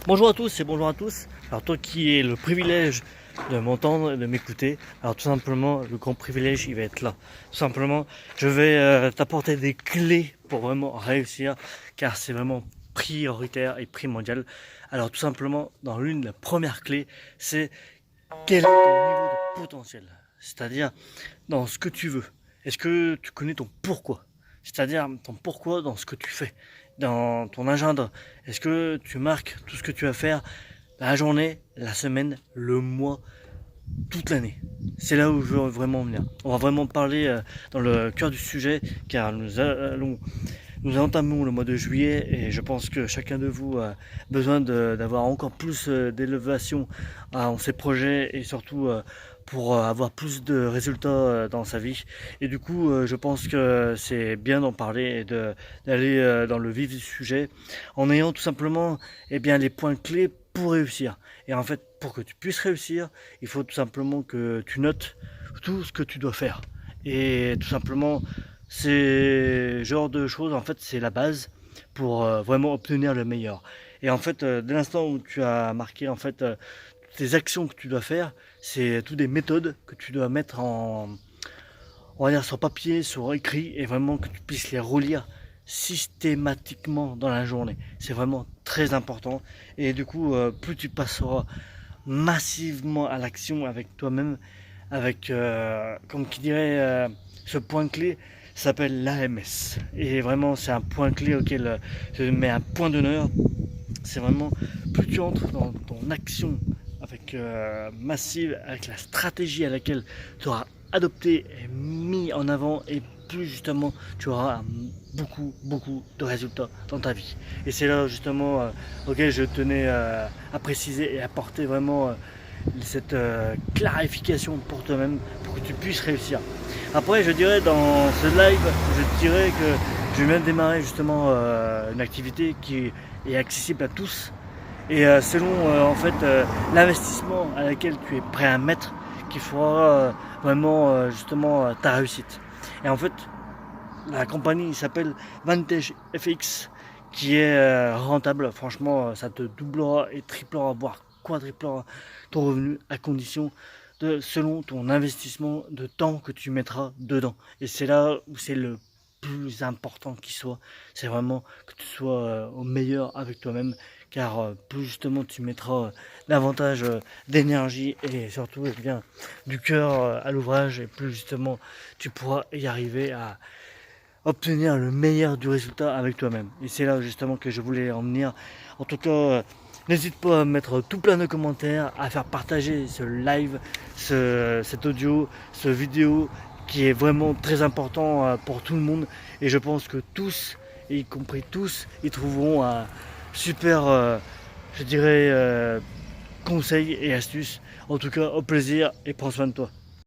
Bonjour à tous et bonjour à tous. Alors toi qui es le privilège de m'entendre et de m'écouter, alors tout simplement le grand privilège il va être là. Tout simplement je vais t'apporter des clés pour vraiment réussir car c'est vraiment prioritaire et primordial. Alors tout simplement dans l'une des premières clés c'est quel est ton niveau de potentiel. C'est-à-dire dans ce que tu veux. Est-ce que tu connais ton pourquoi? C'est-à-dire ton pourquoi dans ce que tu fais, dans ton agenda. Est-ce que tu marques tout ce que tu vas faire la journée, la semaine, le mois, toute l'année? C'est là où je veux vraiment venir. On va vraiment parler dans le cœur du sujet car nous entamons le mois de juillet et je pense que chacun de vous a besoin d'avoir encore plus d'élévation dans ses projets et surtout pour avoir plus de résultats dans sa vie. Et du coup, je pense que c'est bien d'en parler et d'aller dans le vif du sujet en ayant tout simplement les points clés pour réussir. Et en fait, pour que tu puisses réussir, il faut tout simplement que tu notes tout ce que tu dois faire. Et tout simplement, c'est genre de choses, en fait, c'est la base pour vraiment obtenir le meilleur. Et en fait, dès l'instant où tu as marqué en fait tes actions que tu dois faire, c'est toutes des méthodes que tu dois mettre on va dire sur papier, sur écrit, et vraiment que tu puisses les relire systématiquement dans la journée. C'est vraiment très important. Et du coup, plus tu passeras massivement à l'action avec toi-même, avec, comme qui dirait, ce point clé s'appelle l'AMS. Et vraiment, c'est un point clé auquel je mets un point d'honneur. C'est vraiment, plus tu entres dans ton action avec massive, avec la stratégie à laquelle tu auras adopté et mis en avant, et plus justement tu auras beaucoup de résultats dans ta vie. Et c'est là justement auquel je tenais à préciser et à apporter vraiment cette clarification pour toi-même pour que tu puisses réussir. Après, je dirais dans ce live, je dirais que je vais même démarrer justement une activité qui est accessible à tous et selon en fait l'investissement à laquelle tu es prêt à mettre qui fera vraiment justement ta réussite. Et en fait, la compagnie s'appelle Vantage FX qui est rentable. Franchement, ça te doublera et triplera, voire quadruplera ton revenu à condition de selon ton investissement de temps que tu mettras dedans. Et c'est là où c'est le plus important qui soit. C'est vraiment que tu sois au meilleur avec toi-même, car plus justement tu mettras davantage d'énergie et surtout du cœur à l'ouvrage, et plus justement tu pourras y arriver à obtenir le meilleur du résultat avec toi-même. Et c'est là justement que je voulais en venir. En tout cas, n'hésite pas à mettre tout plein de commentaires, à faire partager ce live, cet audio, ce vidéo qui est vraiment très important pour tout le monde. Et je pense que tous, y compris tous, y trouveront un super, je dirais, conseils et astuces. En tout cas, au plaisir et prends soin de toi.